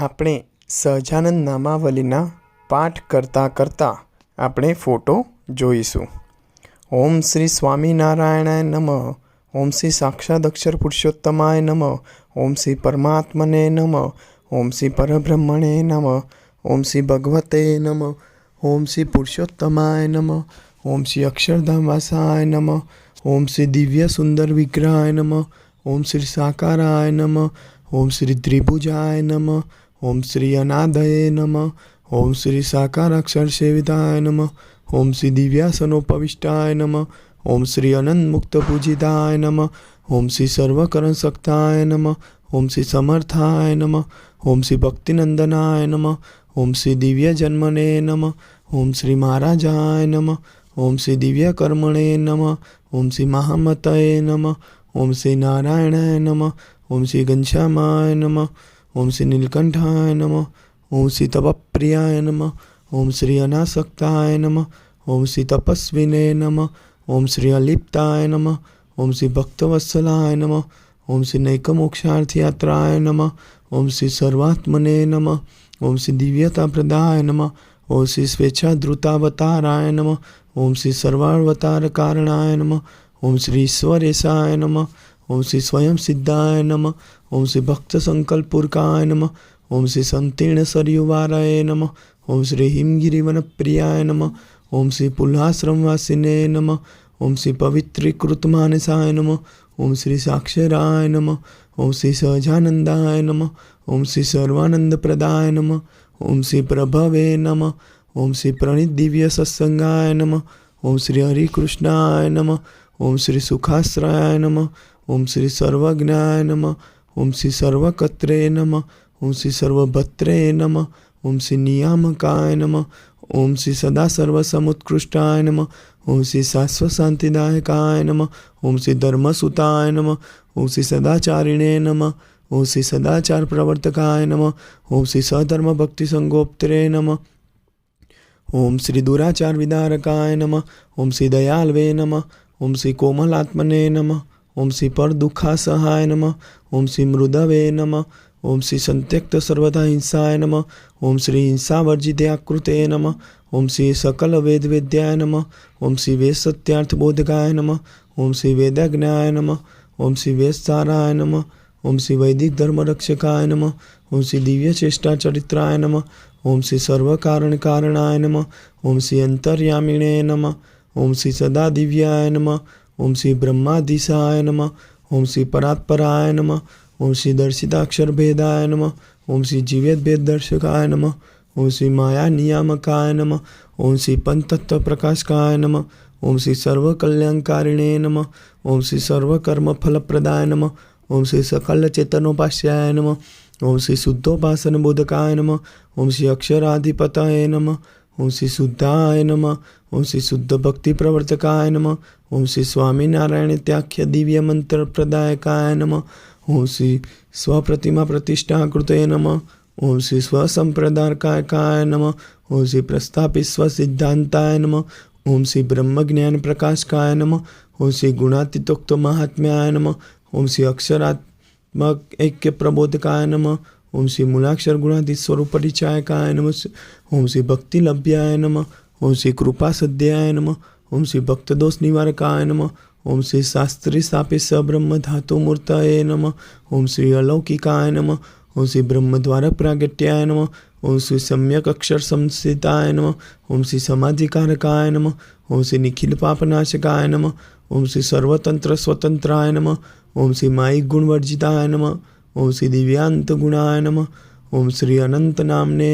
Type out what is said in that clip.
આપણે સહજાનંદ નામાવલીના પાઠ કરતાં આપણે ફોટો જોઈશું. ઓમ શ્રી સ્વામિનારાયણાય નમઃ. ઓમ શ્રી સાક્ષાત અક્ષર પુરુષોત્તમાય નમઃ. ઓમ શ્રી પરમાત્મને નમઃ. ઓમ શ્રી પરબ્રહ્મણે નમઃ. ઓમ શ્રી ભગવતે નમઃ. ઓમ શ્રી પુરુષોત્તમાય નમઃ. ઓમ શ્રી અક્ષરધામવાસાય નમઃ. ઓમ શ્રી દિવ્ય સુંદર વિગ્રહાય નમઃ. ઓમ શ્રી સાકારાય નમઃ. ઓમ શ્રી ત્રિભુજાય નમઃ. ઓમ શ્રી અનાદયે નમઃ. ઓમ શ્રી સાકાર અક્ષર સેવિતાય નમઃ. ઓમ શ્રી દિવ્યાસનોપવિષ્ટાય નમઃ. ઓમ શ્રી અનંત મુક્ત પૂજિતાય નમઃ. ઓમ શ્રી સર્વકરણ શક્તાય નમઃ. ઓમ શ્રી સમર્થાય નમઃ. ઓમ શ્રી ભક્તિનંદનાય નમઃ. ઓમ શ્રી દિવ્ય જન્મને નમઃ. ઓમ શ્રી મહારાજાય નમઃ. ઓમ શ્રી દિવ્ય કર્મણે નમઃ. ઓમ શ્રી મહામતયે નમઃ. ઓમ શ્રી નારાયણાય નમઃ. ઓમ શ્રી ઘનશ્યામાય નમઃ. ઓમ શ્રી નીલકંઠાય નમઃ. ઓમ શ્રી તપપ્રિયાય નમઃ. ઓમ શ્રી અનાસક્તાય નમઃ. ઓમ શ્રી તપસ્વિને નમઃ. ઓમ શ્રી અલિપ્તાય નમઃ. ઓમ શ્રી ભક્તવત્સલાય નમઃ. ઓમ શ્રી નૈકમોક્ષાર્થયાત્રાય નમઃ. ઓમ શ્રી સર્વાત્મને નમઃ. ઓમ શ્રી દિવ્યતાપ્રદાય નમઃ. ઓમ શ્રી સ્વેચ્છાધૃતાવતારાય નમઃ. ઓમ શ્રી સર્વાવતાર કારણાય નમઃ. ઓમ શ્રી ઈશ્વરેશાય નમઃ. ઓમ શ્રી સ્વયં સિદ્ધાય નમઃ. ઓમ શ્રી ભક્ત સંકલ્પૂર્કાય નમઃ. ઓમ શ્રી સંતીર્ણ સરયુવારાય નમઃ. ઓમ શ્રી હિમગિરિવનપ્રિયાય નમઃ. ઓમ શ્રી પુલ્હાશ્રમવાસિને નમઃ. ઓમ શ્રી પવિત્રીકૃત માનસાય નમઃ. ઓમ શ્રી સાક્ષરાય નમઃ. ઓમ શ્રી સહજાનંદાય નમઃ. ઓમ શ્રી સર્વાનંદપ્રદાય નમઃ. ઓમ શ્રી પ્રભવે નમઃ. ઓમ શ્રી પ્રણિત દિવ્ય સત્સંગાય નમઃ. ઓમ શ્રી હરિકૃષ્ણાય નમઃ. ઓમ શ્રી સુખાશ્રયાય નમઃ. ઓમ શ્રી સર્વજ્ઞાય નમઃ. ઓમ શ્રી સર્વકત્રે નમઃ. ઓમ શ્રી સર્વભત્રે નમઃ. ઓમ શ્રી નિયામકાય નમઃ. ઓમ શ્રી સદા સર્વસમુત્કૃષ્ટાય નમઃ. ઓમ શ્રી શાશ્વત શાંતિદાયકાય નમઃ. ઓમ શ્રી ધર્મસુતાય નમઃ. ઓમ શ્રી સદાચારિણે નમઃ. ઓમ શ્રી સદાચાર પ્રવર્તકાય નમઃ. ઓમ શ્રી સધર્મ ભક્તિ સંગોપ્તરે નમઃ. ઓમ શ્રી દુરાચાર વિદારકાય નમઃ. ઓમ શ્રી દયાલ્વે નમઃ. ઓમ શ્રી કોમલાત્મને નમઃ. ઓમ શ્રી પરદુઃખાસહાય નમઃ. ઓમ શ્રી મૃદવે નમઃ. ઓમ શ્રી સંત્યક્ત સર્વદા હિંસાય નમઃ. ઓમ શ્રી હિંસાવર્જિત્યાકૃતે નમઃ. ઓમ શ્રી સકલ વેદવેદ્યાય નમઃ. ઓમ શ્રી વેદ સત્યાર્થબોધકાય નમઃ. ઓમ શ્રી વેદજ્ઞાય નમઃ. ઓમ શ્રી વેદસારાય નમઃ. ઓમ શ્રી વૈદિક ધર્મરક્ષકાય નમઃ. ઓમ શ્રી દિવ્ય ચેષ્ટા ચરિત્રાય નમઃ. ઓમ શ્રી સર્વકારણ કારણાય નમઃ. ઓમ શ્રી અંતર્યામિણે નમઃ. ઓમ શ્રી સદા દિવ્યાય નમઃ. ઓમ શ્રી બ્રહ્માધીશાય નમઃ. ઓમ શ્રી પરાત્પરાય નમઃ. ઓમ શ્રી દર્શિતાક્ષરભેદાય નમઃ. ઓમ શ્રી જીવેદભેદ દર્શકાય નમઃ. ઓમ શ્રી માયા નિયામકાય નમઃ. ઓમ શ્રી પંચતત્વ પ્રકાશકાય નમઃ. ઓમ શ્રી સર્વકલ્યાણકારિણે નમઃ. ઓમ શ્રી સર્વકર્મફલપ્રદાય નમઃ. ઓમ શ્રી સકલ ચેતનોપાસ્યાય નમઃ. ઓમ શ્રી શુદ્ધોપાસન બોધકાય નમઃ. ઓમ શ્રી અક્ષરાધિપતયે નમઃ. ઓમ શ્રી શુદ્ધાય નમઃ. ઓમ શ્રી શુદ્ધ ભક્તિ પ્રવર્તકાય નમઃ. ઓમ શ્રી સ્વામિનારાયણ ત્યાખ્ય દિવ્ય મંત્ર પ્રદાયકાય નમઃ. ઓમ શ્રી સ્વપ્રતિમા પ્રતિષ્ઠાકૃતે નમઃ. ઓમ શ્રી સ્વસંપ્રદાયકાય નમઃ. ઓમ શ્રી પ્રસ્થાપિત સ્વસિદ્ધાંતાય નમઃ. ઓમ શ્રી બ્રહ્મજ્ઞાન પ્રકાશકાય નમઃ. ઓમ શ્રી ગુણાતીતોક્ત મહાત્મ્યાય નમઃ. ઓમ શ્રી અક્ષરાત્મક ऐक्य પ્રબોધકાય નમઃ. ઓમ શ્રી મૂલાક્ષર ગુણાતીત સ્વરૂપ પરિચાયકાય નમઃ. ઓમ શ્રી ભક્તિલભ્યાય નમઃ. ઓમ શ્રી કૃપા સદ્યાય નમઃ. ઓમ શ્રી ભક્તદોષ નિવારકાય નમઃ. ઓમ શ્રી શાસ્ત્રી સ્થાપિત સબ્રહ્મ ધાતુ મૂર્તયે નમઃ. ઓમ શ્રી અલૌકિકાય નમઃ. ઓમ શ્રી બ્રહ્મદ્વાર પ્રાગટ્યાય નમઃ. ઓમ શ્રી સમ્યક અક્ષર સંસ્થિતાય નમઃ. ઓમ શ્રી સમાધિકારકાય નમઃ. ઓમ શ્રી નિખિલ પાપનાશકાય નમઃ. ઓમ શ્રી સર્વતંત્ર સ્વતંત્રાય નમઃ. ઓમ શ્રી માયિક ગુણવર્જિતાય નમઃ. ઓમ શ્રી દિવ્યાંત ગુણાય નમઃ. ઓમ શ્રી અનંત નામને